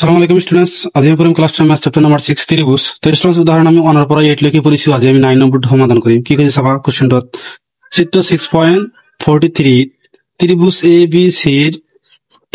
আসসালামু আলাইকুম স্টুডেন্টস, আজি আমি করিম ক্লাস 10 ম্যাথ চ্যাপ্টার নাম্বার 6 ত্রিভুজ। তো স্টুডেন্টস উদাহরণ আমি 1 এর পর 8 লেখি পড়িছি, আজি আমি 9 নম্বর সমাধান করিম। কি কইছে সাবা কোশ্চেন ডট চিত্র 6.43 ত্রিভুজ এ বি সি এর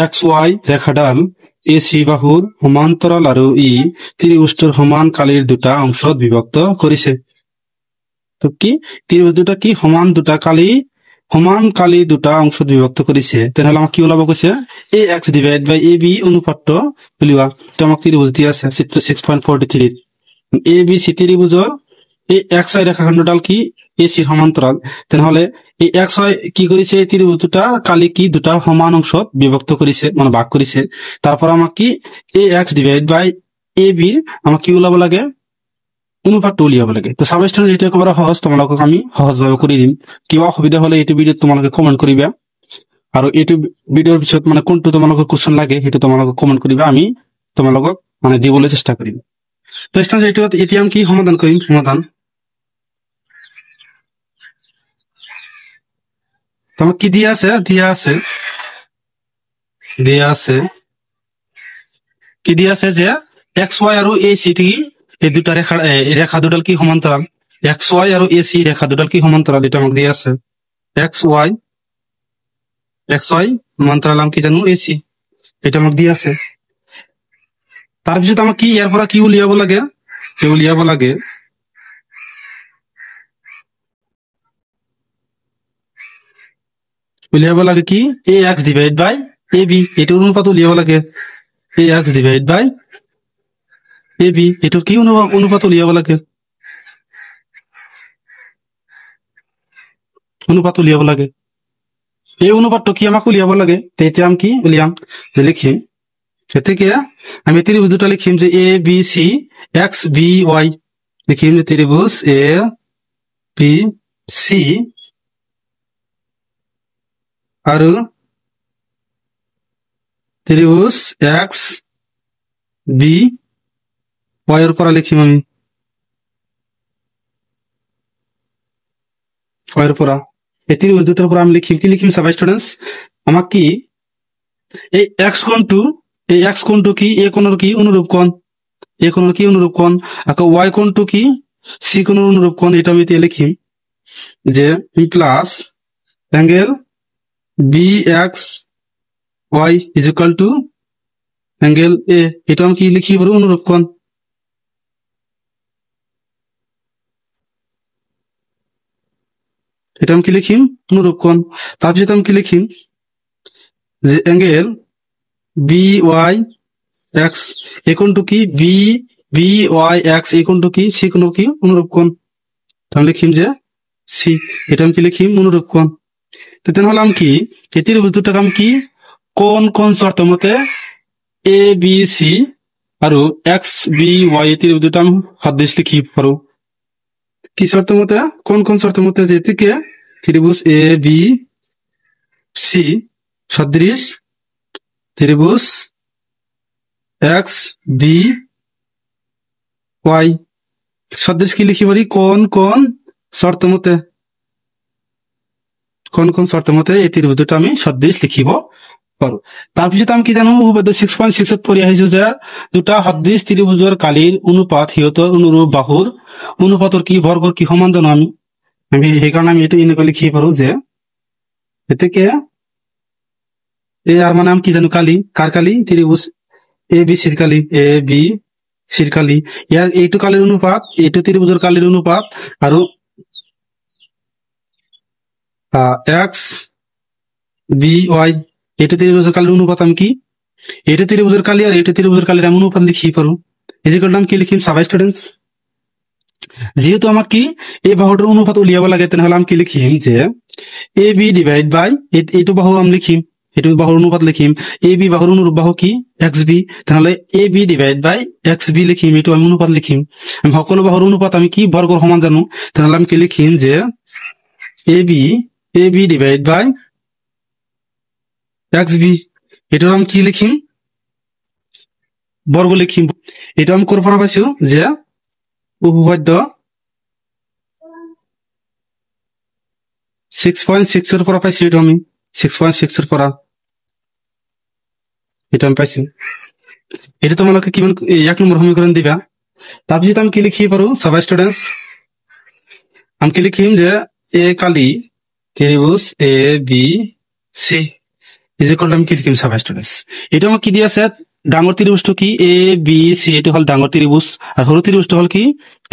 এক্স ওয়াই রেখাডাল এ সি বাহুর সমান্তরাল আৰু ই ত্ৰিভুজটোৰ সমান কালিৰ দুটা অংশত বিভক্ত কৰিছে। তো কি ত্ৰিভুজ দুটা কি সমান কালি দুটা অংশত বিভক্ত কৰিছে, তেনেহলে আমাক কি ওলাব কৈছে এ x divide by A B অনুপাতটো উলিওৱা। তো আমাক ত্ৰিভুজ দিয়া আছে চিত্ৰ 6.43 এ বি সি ত্ৰিভুজৰ এই এক্স আই ৰেখাখণ্ডডাল কি এ সিৰ সমান্তৰাল, তেনেহলে এই এক্স আই কি কৰিছে এই ত্ৰিভুজ দুটা কালি কি দুটা সমান অংশত বিভক্ত কৰিছে মানে ভাগ কৰিছে। তারপর আমাক কি এ x divide by A B আমাক কি ওলাব লাগে অনুপাতটো উলিয়াব লাগে। তো সাবস্টেন্স এটা একেবারে সহজ, তোমালোকক আমি সহজভাৱে কৰি দিম। কিবা অসুবিধা হলে এইটো ভিডিঅ'ত তোমালোকে কমেন্ট কৰিবা, আৰু এইটো ভিডিঅ'ৰ পিছত মানে কোনটো তোমালোকৰ কোশ্চেন লাগে সেইটো তোমালোকে কমেন্ট কৰিবা, আমি তোমালোকক মানে দিবলৈ চেষ্টা কৰিম। তো স্টুডেন্টস এইটো এতিয়া আমি কি সমাধান কৰিম। সমাধান তোমাক কি দিয়া আছে কি দিয়া আছে যে এক্স ওয়াই আৰু এ সি টি এই দুটা ৰেখা দুডাল কি সমান্তৰাল, এক্স ওয়াই আৰু এ সি রেখা দুডাল কি সমান্তরাল এটা আমাক দিয়া আছে। এক্স ওয়াই সমান্তরাল আমি কি জানো এ সি, এটা আমাক দিয়া আছে। তাৰপিছত আমাক কি ইয়াৰ পৰা কি উলিয়াব লাগে কি এ x divide by A B, এইটো অনুপাত উলিয়াব লাগে। এ x divide by A B এইটো কি অনুপাত উলিয়াব লাগে, এই অনুপাতটো কি আমাক উলিয়াব লাগে। তেতিয়া আমি কি উলিয়াম যে লিখিম, সেটিকে আমি ত্রিভুজ দুটা লিখিম যে এ বি সি এক্স বি ওয়াই, লিখিম ত্রিভুজ এ বি সি আৰু ত্ৰিভুজ এক্স বি ওয়াই এৰ পৰা লিখিম আমি ওয়াইৰ পৰা। এই ত্ৰিভুজ দুটাৰ পৰা আমি লিখিম কি লিখিম চাবা স্টুডেন্টস, আমাক কি এই এক্স কোণটো কি এ কোণৰ কি অনুৰূপ কোণ, আকৌ ওয়াই কোণটো কি সি কোণৰ অনুৰূপ কোণ। এটা আমি এতিয়া লিখিম যে plus angle B X Y is equal to angle A, এটা আমি কি লিখি পাৰো অনুৰূপ কোণ। এটা আমি কি লিখিম অনুৰূপ কোণ। তাৰপিছত আমি কি লিখিম যে অ্যাঙ্গেল বি ওয়াই এক্স এই কোণটো কি বি ওয়াই এক্স এই কোণটো কি সি কোণ কি অনুরূপ কোণ, আমি লিখিম যে সি, এটা আমি কি লিখিম অনুরূপ কোণ। তেনেহলে আমি কি এই ত্রিভুজ দুটাক আমি কি কোন শর্ত মতে এ বি সি আৰু এক্স বি ওয়াই এই ত্ৰিভুজ দুটা আমি সদৃশ লিখি পাৰো। কি শর্ত মতে কোন শর্ত মতে যেটিকে ত্রিভুজ এ বি সি সদৃশ ত্রিভুজ এক্স বি ওয়াই সদৃশ কি লিখি পারি কোন শর্ত মতে এই ত্রিভুজ দুটা আমি সদৃশ লিখিব পাৰো। তাৰপিছত আমি কি জানো উপপাদ্য 6.6 পঢ়ি আহিছো যে দুটা সদৃশ ত্ৰিভুজৰ কালিৰ অনুপাত সিহঁতৰ অনুৰূপ বাহুৰ অনুপাতৰ কি বৰ্গৰ কি সমান জানো আমি সেইকাৰণে আমি এইটো এনেকৈ লিখি পাৰো যে এতেকে এ আৰ মানে আমি কি জানো কালি কাৰ কালি ত্ৰিভুজ এ বি সিৰ কালি, ইয়াৰ এইটো কালিৰ অনুপাত এইটো ত্ৰিভুজৰ কালিৰ অনুপাত আৰু এক্স বি ওয়াই এইটো ত্ৰিভুজৰ কালিৰ অনুপাত আমি কি এইটো ত্ৰিভুজৰ কালি আৰু এইটো ত্ৰিভুজৰ কালিৰ আমি অনুপাত লিখি পাৰো। ইজিকল আমি কি লিখিম চাবা স্টুডেন্টস, যেহেতু আমাক কি এই বাহুটোৰ অনুপাত উলিয়াব লাগে তেনেহলে আমি কি লিখিম যে এ বি ডিভাইড বাই এইটো বাহু আমি লিখিম, এইটো বাহুৰ অনুপাত লিখিম। এ বি বাহুৰ অনুৰূপ বাহু কি এক্স বি, তেনেহলে A B divide by x B লিখিম, এইটো আমি অনুপাত লিখিম। আমি সকলো বাহুৰ অনুপাত আমি কি বৰ্গৰ সমান জানো, তেনেহলে আমি কি লিখিম যে A B divide by x B, এইটো আমি কি লিখিম বর্গ লিখিম। এইটো আমি ক'ৰ পৰা পাইছো যে উপপাদ্য 6.6 এৰ পৰা পাইছো, এইটো আমি 6.6 এৰ পৰা এটা আমি পাইছো। এটা তোমালোকে কিমান 1 নম্বৰ সমীকৰণ দিবা তাৰপিছত আমি কি লিখিব পাৰো সবাই স্টুডেন্টস আমি কি লিখিম যে এ কালি ত্রিভুজ A B C is equal to আমি কি লিখিম সবাই স্টুডেন্টস এটা আমাক কি দি আছে ডাঙৰ ত্ৰিভুজটো কি এ বি সি এটো হল ডাঙৰ ত্ৰিভুজ আৰু সৰু ত্ৰিভুজটো হল কি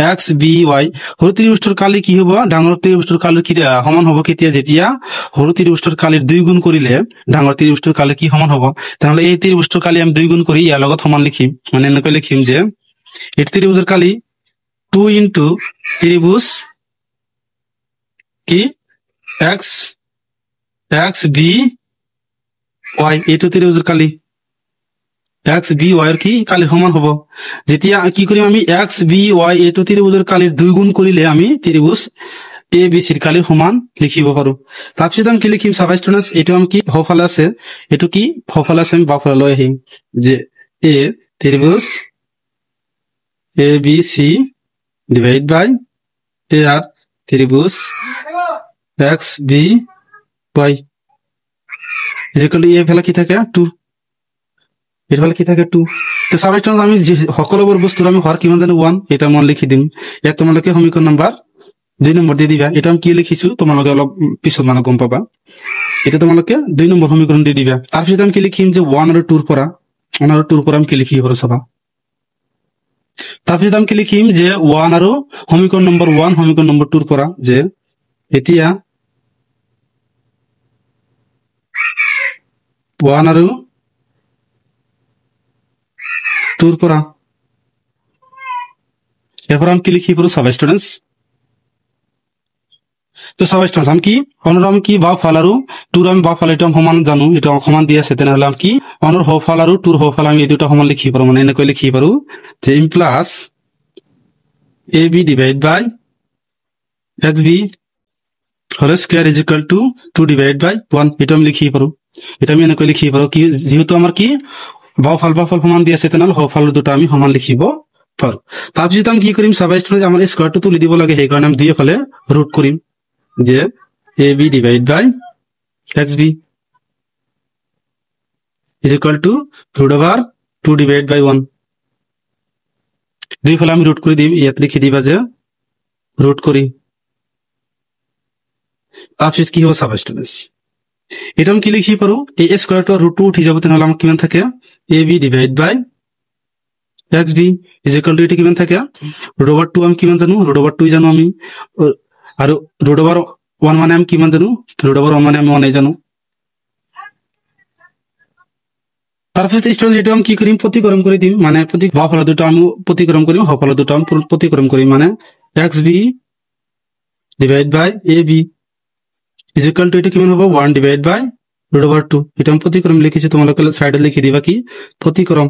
এক্স বি ৱাই সৰু ত্ৰিভুজটোৰ কালি কি হ'ব ডাঙৰ ত্ৰিভুজটোৰ কালি কি সমান হ'ব কেতিয়া যেতিয়া সৰু ত্ৰিভুজটোৰ কালিৰ 2 গুণ কৰিলে ডাঙৰ ত্ৰিভুজটোৰ কালি কি সমান হ'ব তাহলে এই ত্ৰিভুজটোৰ কালি আমি 2 গুণ কৰি ইয়াৰ লগত সমান লিখিম মানে এনেকৈ লিখিম যে এই ত্ৰিভুজৰ কালি 2 ইনটু ত্ৰিভুজ কি এক্স এক্স বি ৱাই এইটো ত্ৰিভুজৰ কালি এক্স বি ৱাই কি কালি সমান হ'ব যেতিয়া কি কৰিম আমি এক্স বি ৱাই এইটো ত্ৰিভুজৰ কালিৰ 2 গুণ কৰিলে আমি ত্ৰিভুজ এ বি সিৰ কালিৰ সমান লিখিব পাৰো তাৰপিছত আমি কি লিখিম সবাই স্টুডেন্টস এটো আমি কি হফালে আছে এটো কি হফালে আছে আমি বাফালে লৈ আহিম যে এ ত্রিভুজ A B C divide by A R ত্রিভুজ X B Y is equal to A ফেলা কি থাকে 2 এর ফলে কি থাকে 2 তো সবাই স্টুডেন্টস আমি যে সকলবোৰ বস্তুৰ আমি হৰ কিমান জানো 1 এটা মন লিখি দিম এক তোমালোকে সমীকৰণ নাম্বাৰ 2 নম্বৰ দি দিবা এটা আমি কি লিখিছো তোমালোকে অলপ পিছত মানে গম পাবা এটা তোমালোকে 2 নম্বৰ সমীকৰণ দি দিবা তাৰপিছত আমি কি লিখিম যে 1 আৰু 2 ৰ পৰা 1 আৰু 2 ৰ পৰা আমি কি লিখিব পাৰো সবা তাৰপিছত আমি কি লিখিম যে 1 আৰু সমীকৰণ নম্বৰ 1 সমীকৰণ নম্বৰ 2 ৰ পৰা যে এতিয়া 1 আৰু 2 ৰ পৰা এরপর আমি কি লিখি পারো সবাই স্টুডেন্টস তো সবাই স্টুডেন্টস আমি কি অনর আমি কি বা ফাল আৰু 2 আমি বা ফাল এটা সমান জানো এটা সমান দি আছে তেনে হলে আমি কি অনর হ ফাল আৰু 2 হ ফাল আমি এই দুটা সমান লিখি পারো মানে এনেকৈ লিখি পারো যে m plus ab divide by xb whole square is equal to 2 divide by 1 এটা আমি লিখি পারো এটা আমি এনেকৈ লিখি পারো কি যেহেতু আমার কি বা ফাল সমান দি আছে তেনে হলে হ ফাল দুটা আমি সমান লিখিব পারো তাৰপিছত আমি কি কৰিম সবাই স্টুডেন্ট আমাৰ স্কয়াৰটো তুলি দিব লাগে সেই কাৰণে আমি দুই ফালে ৰুট কৰিম যে ab divide by xb is equal to root over 2 divided by 1 দুই ফালে আমি ৰুট কৰি দিম ইয়াত লিখি দিবা যে ৰুট কৰি তাৰপিছত কি হ'ব সবাই স্টুডেন্টস এটা আমি কি লিখি পাৰো এই স্কয়াৰটো ৰুট 2 উঠি যাব তেনে আমাৰ কিমান থাকে ab divide by xb is equal to এটা কিমান থাকে root over 2 আমি কিমান জানো root over 2 জানো আমি আৰু root over 1 মানে আমি কিমান জানো root over 1 মানে আমি 1 জানো তাৰপিছত স্টুডেন্ট এটা আমি কি কৰিম প্ৰতিকৰম কৰি দিম মানে বাফালা দুটা আমি প্ৰতিকৰম কৰিম হফালা দুটা আমি প্ৰতিকৰম কৰিম মানে xb divide by ab is equal to এটা কিমান হ'ব 1 ডিভাইড বাই root over 2 এটা আমি প্ৰতিকৰম লিখিছো তোমালোকে সাইডে লিখি দিবা কি প্ৰতিকৰম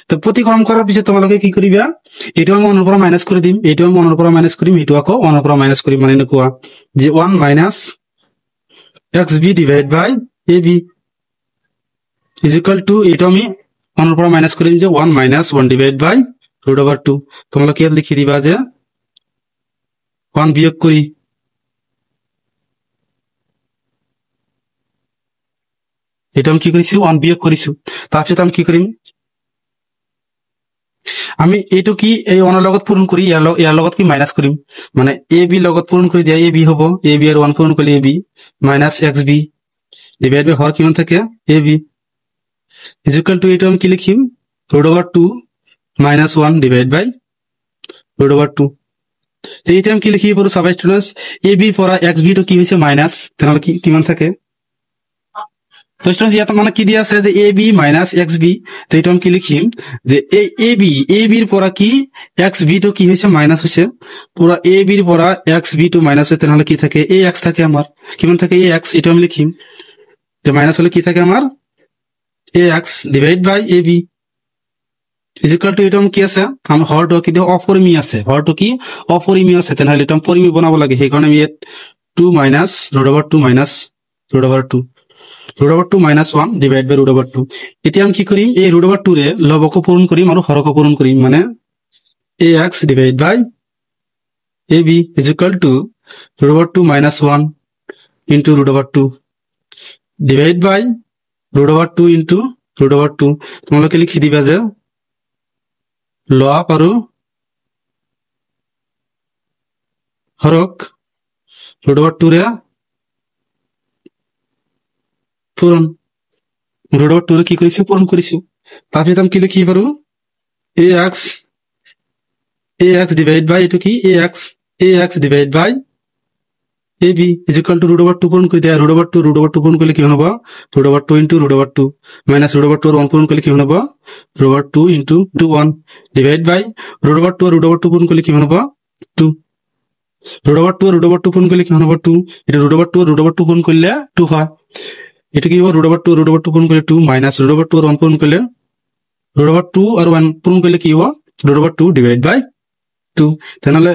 তো প্ৰতিকৰম কৰাৰ পিছত তোমালোকে কি কৰিবা এটো আমি 1 ৰ পৰা মাইনাস কৰি দিম এটো আমি 1 ৰ পৰা মাইনাস কৰিম এটো আকৌ 1 ৰ পৰা মাইনাস কৰিম মানে এনেকুৱা যে 1 minus xb divide by ab is equal to এটো আমি 1 ৰ পৰা মাইনাস কৰিম যে 1 minus 1 divide by root over 2 তোমালোকে ইয়াত লিখি দিবা যে 1 বিয়োগ কৰি এটা আমি কি কৰিছো 1 বিয়োগ কৰিছো তাৰপিছত আমি কি কৰিম আমি এটো কি এই অনৰ লগত পূৰণ কৰি ইয়াৰ লগত কি মাইনাস কৰিম মানে ab লগত পূৰণ কৰি দিয়া ab হ'ব ab আৰু 1 পূৰণ কৰিলে ab মাইনাস xb ডিভাইড বাই হৰ কিমান থাকে ab is equal to এটো আমি কি লিখিম root over 2 minus 1 divide by root over 2 তো এটা আমি কি লিখিব পাৰো সবাই স্টুডেন্টস ab পৰা xb তো কি হৈছে মাইনাস তেনহলে কি কিমান থাকে তো স্টুডেন্টস ইয়াত মানে কি দিয়া আছে যে ab minus xb তো এটা আমি কি লিখিম যে এই ab এর পৰা কি xb তো কি হৈছে মাইনাস হৈছে পুৰা ab এৰ পৰা xb তো মাইনাস হয় তেনহলে কি থাকে ax থাকে আমার কিমান থাকে ax এটা আমি লিখিম যে মাইনাস হলে কি থাকে আমার ax divide by ab is equal to এটা কি আছে আমি হৰটো কি দিও অপৰিমেয় আছে হৰটো কি অপৰিমেয় আছে তেনহলে এটা পৰিমেয় বনাব লাগে সেই কাৰণে আমি 2 minus root over 2 minus root over 2 root over 2 minus 1 divide by root over 2 এতিয়া আমি কি কৰিম এই root over 2 ৰে লবক পূৰণ কৰিম আৰু হৰক পূৰণ কৰিম মানে ax divide by ab is equal to root over 2 minus 1 into root over 2 divide by root over 2 into root over 2 তোমালোকে লিখি দিবা যে লব আৰু হৰক ৰুট অভাৰ 2 ৰে পূৰণ ৰুট অভাৰ 2 ৰে কি কৰিছো পূৰণ কৰিছো তাৰপিছত আমি কি লিখি পাৰো ax ডিভাইড বাই এটো কি ax divide by ab is equal to root over 2 পূরণ করে দেয়া root over 2 পূরণ করলে কি হবে root over 2 into root over 2 minus root over 2 1 পূরণ করলে কি হবে root over 2 into 2 1 divide by root over 2 পূরণ করলে কি হবে 2 root over 2 পূরণ করলে কি হবে 2 এটা root over 2 পূরণ করলে 2 হয় এটা কি হবে root over 2 পূরণ করলে 2 minus root over 2 1 পূরণ করলে root over 2 আর 1 পূরণ করলে কি হবে root over 2 divide by 2 তাহলে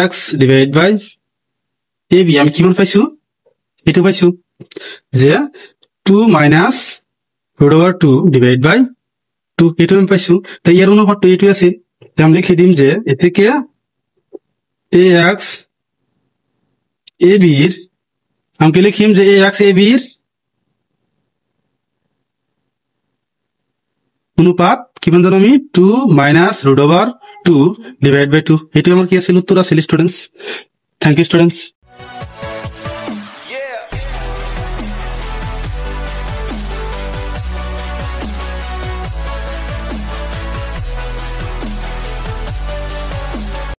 ax divide by ab আমি কি মান পাইছো এটা পাইছো যে 2 মাইনাস root over 2 ডিভাইড বাই 2 এটা আমি পাইছো তাই এর অনুপাতটা এটাই আছে তাই আমরা লিখে দিম যে এ থেকে ax ab এর আমি লিখিম যে ax ab এর অনুপাত কি বন্ধু আমি 2 মাইনাস root over 2 ডিভাইড বাই 2 এটা আমার কি আছে উত্তর আছে স্টুডেন্টস থ্যাংক ইউ স্টুডেন্টস